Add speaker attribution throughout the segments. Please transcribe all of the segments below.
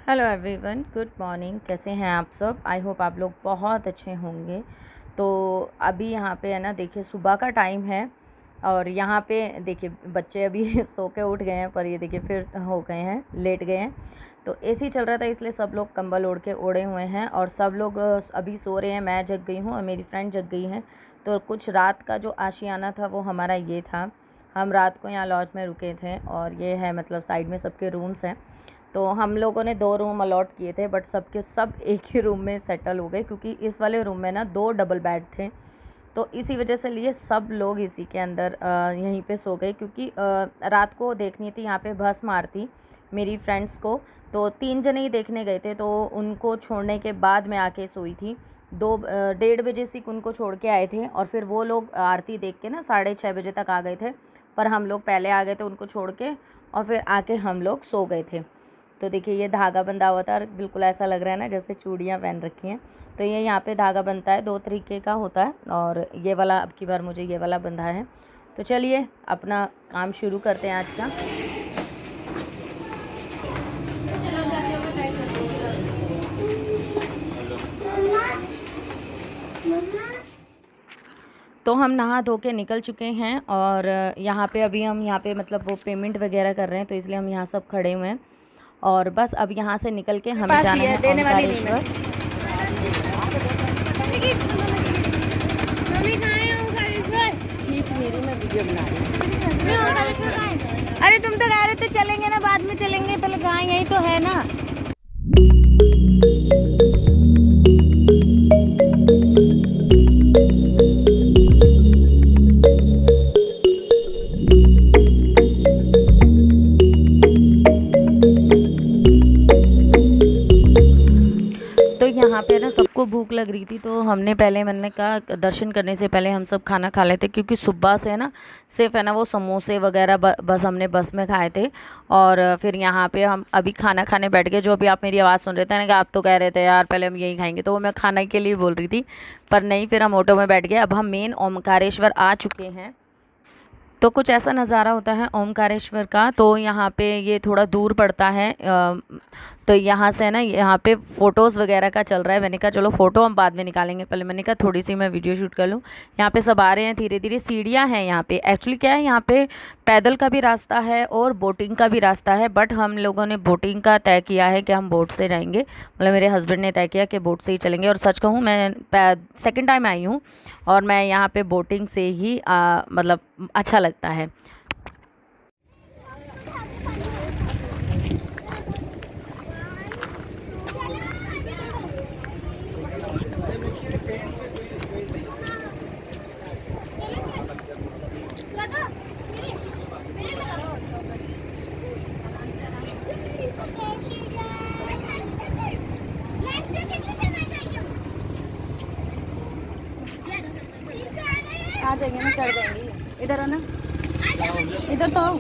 Speaker 1: Hello everyone, good morning. कैसे हैं आप सब? आई होप आप लोग बहुत अच्छे होंगे। तो अभी यहाँ पे है ना, देखिए सुबह का टाइम है और यहाँ पे देखिए बच्चे अभी सो के उठ गए हैं, पर ये देखिए फिर हो गए हैं, लेट गए हैं। तो एसी चल रहा था इसलिए सब लोग कंबल ओढ़ के ओढ़े हुए हैं और सब लोग अभी सो रहे हैं। मैं जग गई हूँ और मेरी फ्रेंड जग गई है। तो कुछ रात का जो आशियाना था वो हमारा ये था। हम रात को यहाँ लॉज में रुके थे और ये है मतलब साइड में सबके रूम्स हैं। तो हम लोगों ने 2 रूम अलॉट किए थे, बट सबके सब एक ही रूम में सेटल हो गए क्योंकि इस वाले रूम में ना 2 डबल बेड थे। तो इसी वजह से लिए सब लोग इसी के अंदर यहीं पे सो गए क्योंकि रात को देखनी थी यहाँ पे भस्म आरती मेरी फ्रेंड्स को। तो 3 जने ही देखने गए थे, तो उनको छोड़ने के बाद मैं आके सोई थी। 1:30 बजे से उनको छोड़ के आए थे और फिर वो लोग आरती देख के ना 6:30 बजे तक आ गए थे, पर हम लोग पहले आ गए थे उनको छोड़ के और फिर आके हम लोग सो गए थे। तो देखिए ये धागा बंधा हुआ था और बिल्कुल ऐसा लग रहा है ना जैसे चूड़ियाँ पहन रखी हैं। तो ये यहाँ पे धागा बनता है, 2 तरीके का होता है और ये वाला अब की बार मुझे ये वाला बंधा है। तो चलिए अपना काम शुरू करते हैं आज का। तो हम नहा धो के निकल चुके हैं और यहाँ पे अभी हम यहाँ पे मतलब वो पेमेंट वगैरह कर रहे हैं, तो इसलिए हम यहाँ सब खड़े हुए हैं और बस अब यहाँ से निकल के हमें जाना है ओमकारेश्वर। खींच मेरी, मैं वीडियो बना रही हूँ। अरे तुम तो कह रहे थे चलेंगे ना, बाद में चलेंगे, पहले कहाँ यही तो है ना। तो यहाँ पे ना सबको भूख लग रही थी, तो हमने पहले मैंने कहा दर्शन करने से पहले हम सब खाना खा लेते, क्योंकि सुबह से ना सिर्फ है ना वो समोसे वगैरह बस हमने बस में खाए थे। और फिर यहाँ पे हम अभी खाना खाने बैठ गए। जो अभी आप मेरी आवाज़ सुन रहे थे ना कि आप तो कह रहे थे यार पहले हम यही खाएंगे, तो वो मैं खाने के लिए बोल रही थी, पर नहीं, फिर हम ऑटो में बैठ गए। अब हम मेन ओमकारेश्वर आ चुके हैं। तो कुछ ऐसा नज़ारा होता है ओमकारेश्वर का। तो यहाँ पे ये थोड़ा दूर पड़ता है, तो यहाँ से ना यहाँ पे फ़ोटोज़ वगैरह का चल रहा है। मैंने कहा चलो फ़ोटो हम बाद में निकालेंगे, पहले मैंने कहा थोड़ी सी मैं वीडियो शूट कर लूँ। यहाँ पे सब आ रहे हैं धीरे धीरे। सीढ़ियाँ हैं यहाँ पे। एक्चुअली क्या है, यहाँ पे पैदल का भी रास्ता है और बोटिंग का भी रास्ता है, बट हम लोगों ने बोटिंग का तय किया है कि हम बोट से जाएंगे। मतलब मेरे हस्बैंड ने तय किया कि बोट से ही चलेंगे। और सच कहूँ मैं सेकेंड टाइम आई हूँ और मैं यहाँ पे बोटिंग से ही मतलब अच्छा लगता है। आ जाएंगे ना, चढ़ जाएंगे। इधर है ना, इधर तो आओ।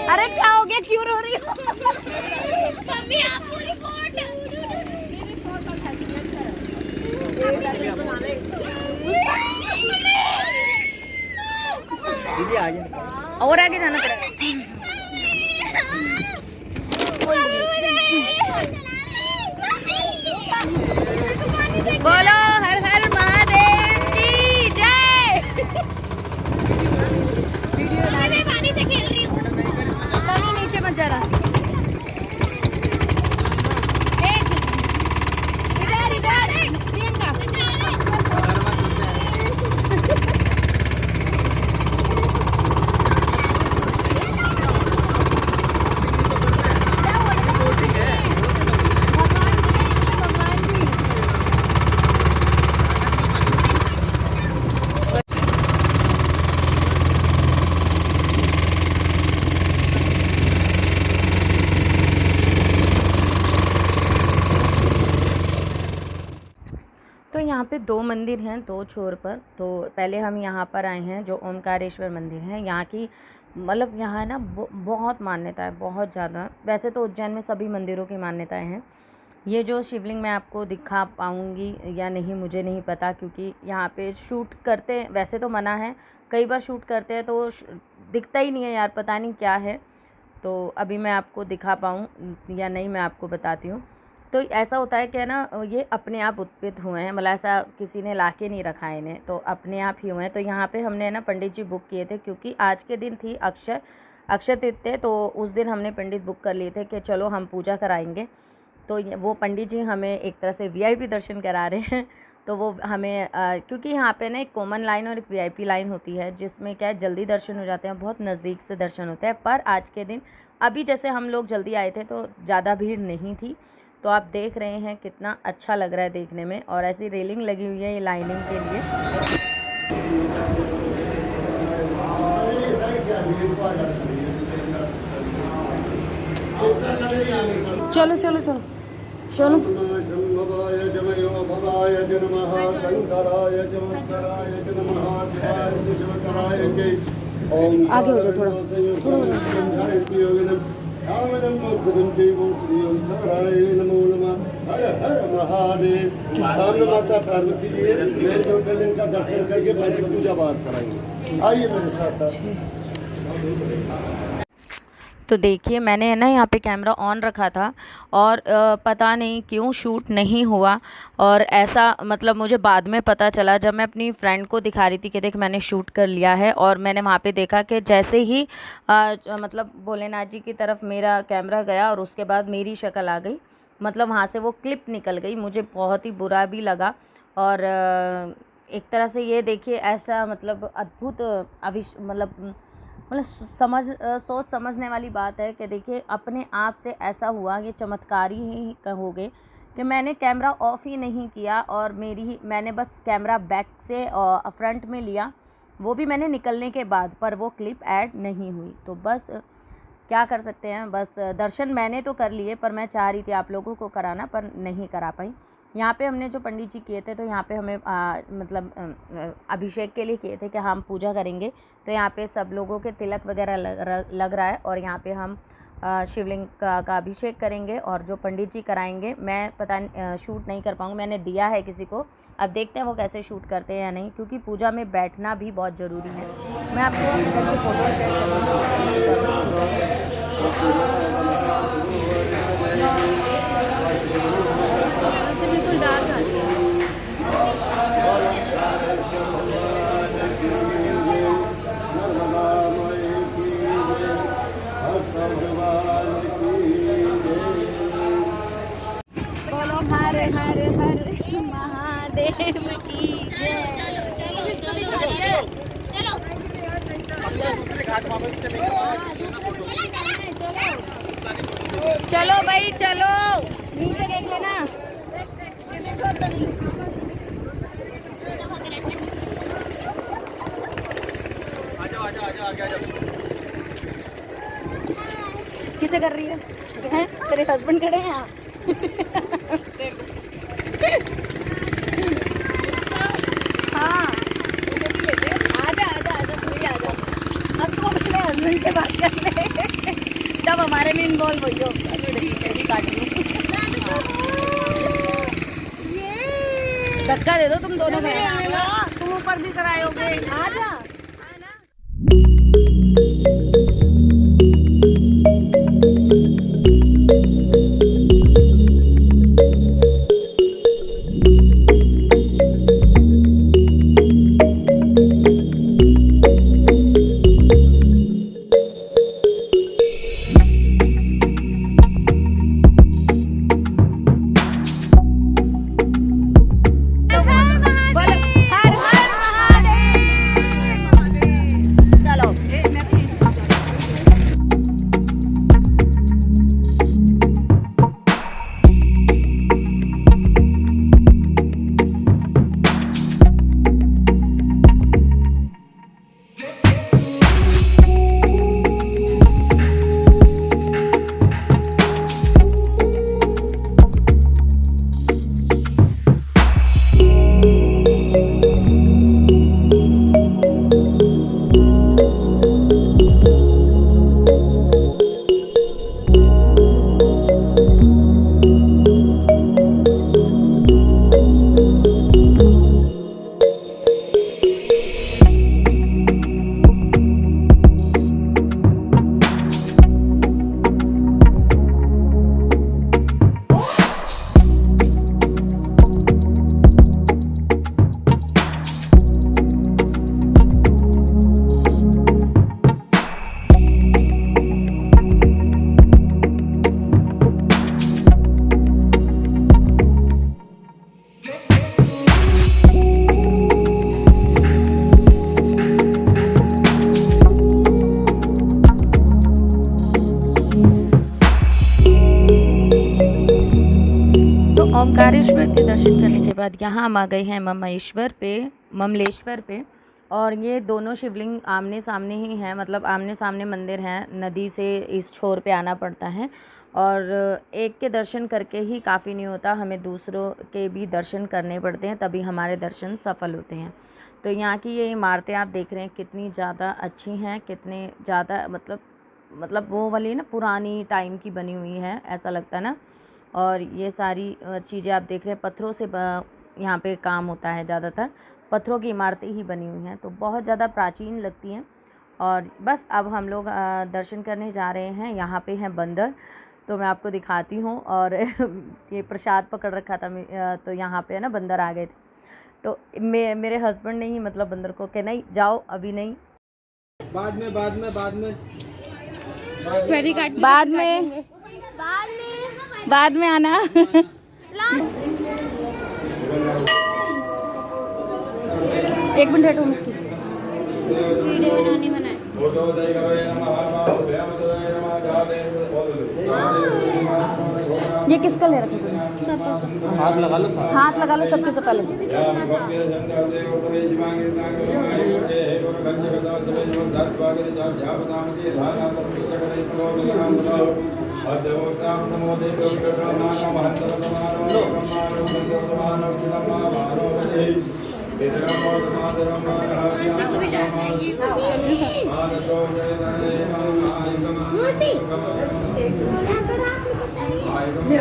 Speaker 1: अरे क्या हो गया, क्यों रो रही हो? मम्मी आप पूरी दीदी आगे और आगे जाना पड़ेगा। बोलो हर हर महादेव की जय। मैं पानी से खेल रही हूँ, पानी नीचे मत जाना। तो यहाँ पे 2 मंदिर हैं 2 छोर पर। तो पहले हम यहाँ पर आए हैं जो ओमकारेश्वर मंदिर है। यहाँ की मतलब यहाँ ना बहुत मान्यता है, बहुत ज़्यादा। वैसे तो उज्जैन में सभी मंदिरों की मान्यताएं हैं। ये जो शिवलिंग मैं आपको दिखा पाऊँगी या नहीं मुझे नहीं पता, क्योंकि यहाँ पे शूट करते वैसे तो मना है, कई बार शूट करते हैं तो दिखता ही नहीं है यार, पता नहीं क्या है। तो अभी मैं आपको दिखा पाऊँ या नहीं मैं आपको बताती हूँ। तो ऐसा होता है कि ना ये अपने आप उत्पन्न हुए हैं, मतलब ऐसा किसी ने ला के नहीं रखा है इन्हें, तो अपने आप ही हुए हैं। तो यहाँ पे हमने ना पंडित जी बुक किए थे, क्योंकि आज के दिन थी अक्षय तृतीया, तो उस दिन हमने पंडित बुक कर लिए थे कि चलो हम पूजा कराएंगे। तो वो पंडित जी हमें एक तरह से वीआईपी दर्शन करा रहे हैं। तो वो हमें क्योंकि यहाँ पे ना एक कॉमन लाइन और एक वीआईपी लाइन होती है, जिसमें क्या है जल्दी दर्शन हो जाते हैं, बहुत नज़दीक से दर्शन होते हैं। पर आज के दिन अभी जैसे हम लोग जल्दी आए थे तो ज़्यादा भीड़ नहीं थी। तो आप देख रहे हैं कितना अच्छा लग रहा है देखने में, और ऐसी रेलिंग लगी हुई है ये लाइनिंग के लिए। चलो चलो चलो चलो। आगे हो जाओ थोड़ा
Speaker 2: हर हर महादेव। सामने माता पार्वती जी है, मैं ज्योतिर्लिंग का दर्शन करके बाकी पूजा बात कराएंगे। आइए मेरे साथ।
Speaker 1: तो देखिए मैंने ना यहाँ पे कैमरा ऑन रखा था और पता नहीं क्यों शूट नहीं हुआ, और ऐसा मतलब मुझे बाद में पता चला जब मैं अपनी फ्रेंड को दिखा रही थी कि देख मैंने शूट कर लिया है। और मैंने वहाँ पे देखा कि जैसे ही मतलब भोलेनाथ जी की तरफ मेरा कैमरा गया और उसके बाद मेरी शक्ल आ गई, मतलब वहाँ से वो क्लिप निकल गई। मुझे बहुत ही बुरा भी लगा। और एक तरह से ये देखिए ऐसा मतलब अद्भुत मतलब सोच समझने वाली बात है कि देखिए अपने आप से ऐसा हुआ, ये चमत्कारी ही कहोगे कि मैंने कैमरा ऑफ ही नहीं किया और मैंने बस कैमरा बैक से फ्रंट में लिया, वो भी मैंने निकलने के बाद, पर वो क्लिप ऐड नहीं हुई। तो बस क्या कर सकते हैं, बस दर्शन मैंने तो कर लिए, पर मैं चाह रही थी आप लोगों को कराना, पर नहीं करा पाई। यहाँ पे हमने जो पंडित जी किए थे, तो यहाँ पे हमें मतलब अभिषेक के लिए किए थे कि हम पूजा करेंगे। तो यहाँ पे सब लोगों के तिलक वगैरह लग रहा है, और यहाँ पे हम शिवलिंग का अभिषेक करेंगे। और जो पंडित जी कराएंगे, मैं पता नहीं शूट नहीं कर पाऊँगी, मैंने दिया है किसी को, अब देखते हैं वो कैसे शूट करते हैं या नहीं, क्योंकि पूजा में बैठना भी बहुत ज़रूरी है। मैं आपको इधर की फ़ोटो शेयर करूँगी, बिल्कुल डार्क आती है। बोलो हर हर हर महादेव की जय। चलो भाई चलो, नीचे देख लेना। किसे कर रही है? तेरे हस्बैंड खड़े हैं यहाँ। हाँ आजा आजा आजा, तू ही आजा। अब तो अपने हस्बैंड से बात कर ले, तब हमारे में इन्वॉल्व हो जाओ। धक्का दे दो तुम दोनों में, तुम ऊपर भी कराओगे। आजा ओमकारेश्वर के दर्शन करने के बाद यहाँ हम आ गए हैं ममलेश्वर पे। और ये दोनों शिवलिंग आमने सामने ही हैं, मतलब आमने सामने मंदिर हैं, नदी से इस छोर पे आना पड़ता है। और एक के दर्शन करके ही काफ़ी नहीं होता, हमें दूसरों के भी दर्शन करने पड़ते हैं, तभी हमारे दर्शन सफल होते हैं। तो यहाँ की ये इमारतें आप देख रहे हैं कितनी ज़्यादा अच्छी हैं, कितने ज़्यादा मतलब वो वाली ना पुरानी टाइम की बनी हुई है, ऐसा लगता है ना। और ये सारी चीज़ें आप देख रहे हैं, पत्थरों से यहाँ पे काम होता है, ज़्यादातर पत्थरों की इमारतें ही बनी हुई हैं, तो बहुत ज़्यादा प्राचीन लगती हैं। और बस अब हम लोग दर्शन करने जा रहे हैं। यहाँ पे हैं बंदर, तो मैं आपको दिखाती हूँ। और ये प्रसाद पकड़ रखा था तो यहाँ पे है ना बंदर आ गए थे, तो मेरे हस्बैंड ने ही मतलब बंदर को कि नहीं जाओ अभी नहीं,
Speaker 3: बाद में आना।
Speaker 1: एक मिनट हटो मुझकी।
Speaker 4: वीडियो बनानी बनाए।
Speaker 1: ये किसका ले रखे तुमने?
Speaker 3: हाथ लगा लो,
Speaker 1: हाथ लगा लो सबके से पहले।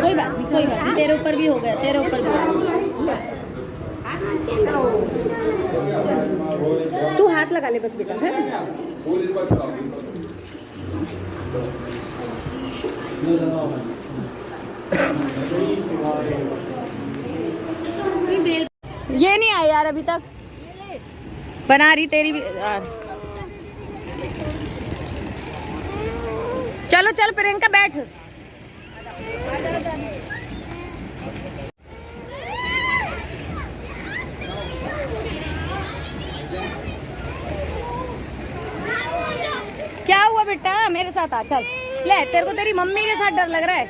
Speaker 4: कोई बात नहीं, तेरे ऊपर भी हो गया, तेरे ऊपर भी हो गया।
Speaker 1: तू हाथ लगा ले बस बेटा, है ये नहीं आए यार अभी तक, बना रही तेरी भी यार। चलो चल प्रियंका बैठ। क्या हुआ बेटा, मेरे साथ आ, चल ले, तेरे को तेरी मम्मी के साथ डर लग रहा है।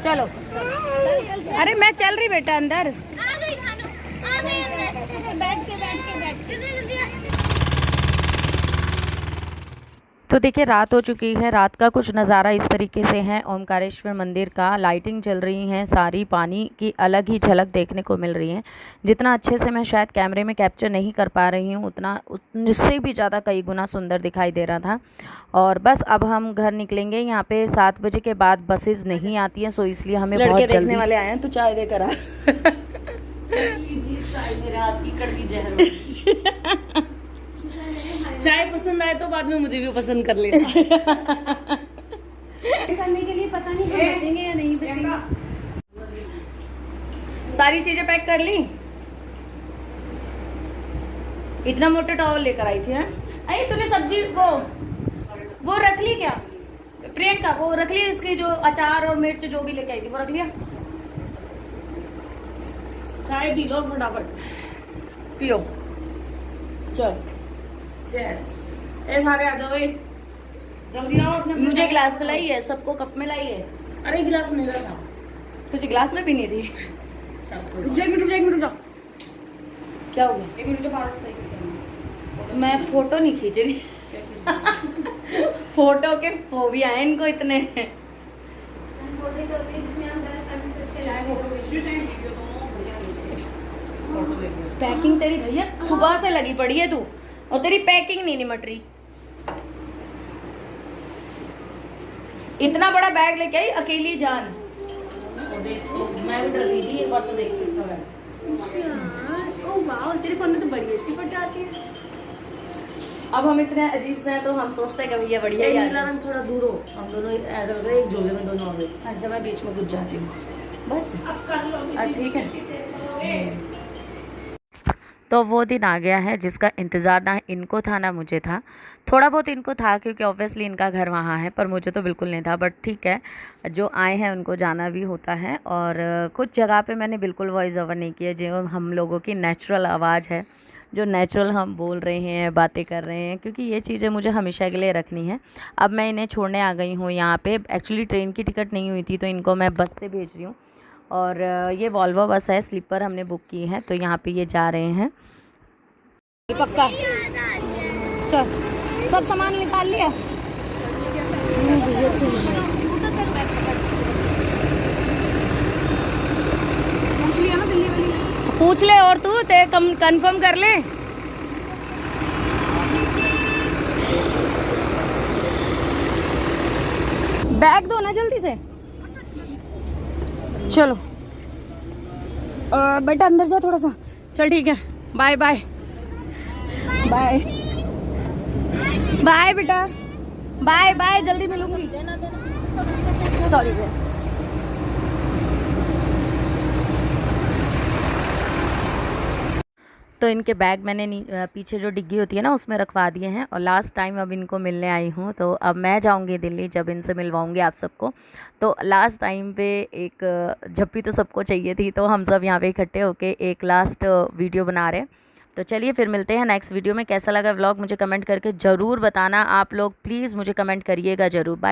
Speaker 1: चलो अरे मैं चल रही बेटा अंदर। तो देखिए रात हो चुकी है, रात का कुछ नज़ारा इस तरीके से है ओमकारेश्वर मंदिर का। लाइटिंग चल रही है सारी, पानी की अलग ही झलक देखने को मिल रही है। जितना अच्छे से मैं शायद कैमरे में कैप्चर नहीं कर पा रही हूँ, उतना उससे भी ज़्यादा कई गुना सुंदर दिखाई दे रहा था। और बस अब हम घर निकलेंगे। यहाँ पे 7 बजे के बाद बसेज नहीं आती हैं, सो इसलिए हमें बहुत जल्दी देखने वाले आए हैं। तो चाय दे करा मेरे हाथ की कड़वी जहर। चाय पसंद आए तो बाद में मुझे भी पसंद कर लेना।
Speaker 4: करने के लिए पता नहीं हम बचेंगे या नहीं बचेंगे।
Speaker 1: सारी चीजें पैक कर ली। इतना मोटा टॉवल लेकर आई थी। अरे तूने सब्जी वो रख ली क्या प्रियंका? वो रख ली, इसकी जो अचार और मिर्च जो भी लेके आई थी वो रख लिया। चाय पी लो फटाफट, पियो चल। सारे आ जाओ, जल्दी आओ। अपने मुझे गिलास में लाई है, सबको कप में लाई है। अरे गिलास मेरा था, तुझे गिलास में पीनी थी। रुक जा एक मिनट क्या हो गया? 1 मिनट सही। मैं फोटो नहीं खींच रही। फोटो के फोबिया है इनको इतने। पैकिंग तेरी भैया सुबह से लगी पड़ी है तू, और तेरी पैकिंग नहीं निमट रही। इतना बड़ा बैग लेके आई अकेली जान। तो मैं भी डर गई थी एक बार तो देख के इसका बैग।
Speaker 4: ओह वाह, तेरे फोन में तो बड़ी अच्छी फोटो आती है।
Speaker 1: अब हम इतने अजीब से हैं तो हम सोचते हैं कि भैया बढ़िया ही है।
Speaker 5: थोड़ा दूर हो, हम दोनों ऐसा लग रहा है एक जोड़े में दोनों आ गए।
Speaker 1: जब मैं बीच में घुस जाती हूँ बस। ठीक है। तो वो दिन आ गया है जिसका इंतज़ार ना इनको था ना मुझे था। थोड़ा बहुत इनको था क्योंकि ऑब्वियसली इनका घर वहाँ है, पर मुझे तो बिल्कुल नहीं था। बट ठीक है, जो आए हैं उनको जाना भी होता है। और कुछ जगह पे मैंने बिल्कुल वॉइस ओवर नहीं किया, जो हम लोगों की नेचुरल आवाज़ है, जो नेचुरल हम बोल रहे हैं, बातें कर रहे हैं, क्योंकि ये चीज़ें मुझे हमेशा के लिए रखनी है। अब मैं इन्हें छोड़ने आ गई हूँ यहाँ पे। एक्चुअली ट्रेन की टिकट नहीं हुई थी तो इनको मैं बस से भेज रही हूँ। और ये वॉल्वो बस है, स्लीपर हमने बुक की है, तो यहाँ पे ये जा रहे हैं।
Speaker 4: पक्का चल, सब सामान निकाल लिया। पूछ लिया ना दिल्ली वाली?
Speaker 1: पूछ ले, और तू ते कंफर्म कर ले।
Speaker 4: बैग दो ना जल्दी से।
Speaker 1: चलो
Speaker 4: बेटा अंदर जा थोड़ा सा।
Speaker 1: चल ठीक है, बाय बाय।
Speaker 4: बाय बाय बेटा, बाय बाय, जल्दी मिलूंगी। सॉरी भैया।
Speaker 1: तो इनके बैग मैंने पीछे जो डिग्गी होती है ना उसमें रखवा दिए हैं, और लास्ट टाइम अब इनको मिलने आई हूँ। तो अब मैं जाऊँगी दिल्ली, जब इनसे मिलवाऊँगी आप सबको। तो लास्ट टाइम पे एक झप्पी तो सबको चाहिए थी, तो हम सब यहाँ पे इकट्ठे होके एक लास्ट वीडियो बना रहे हैं। तो चलिए फिर मिलते हैं नेक्स्ट वीडियो में। कैसा लगा व्लॉग मुझे कमेंट करके ज़रूर बताना। आप लोग प्लीज़ मुझे कमेंट करिएगा ज़रूर। बाय।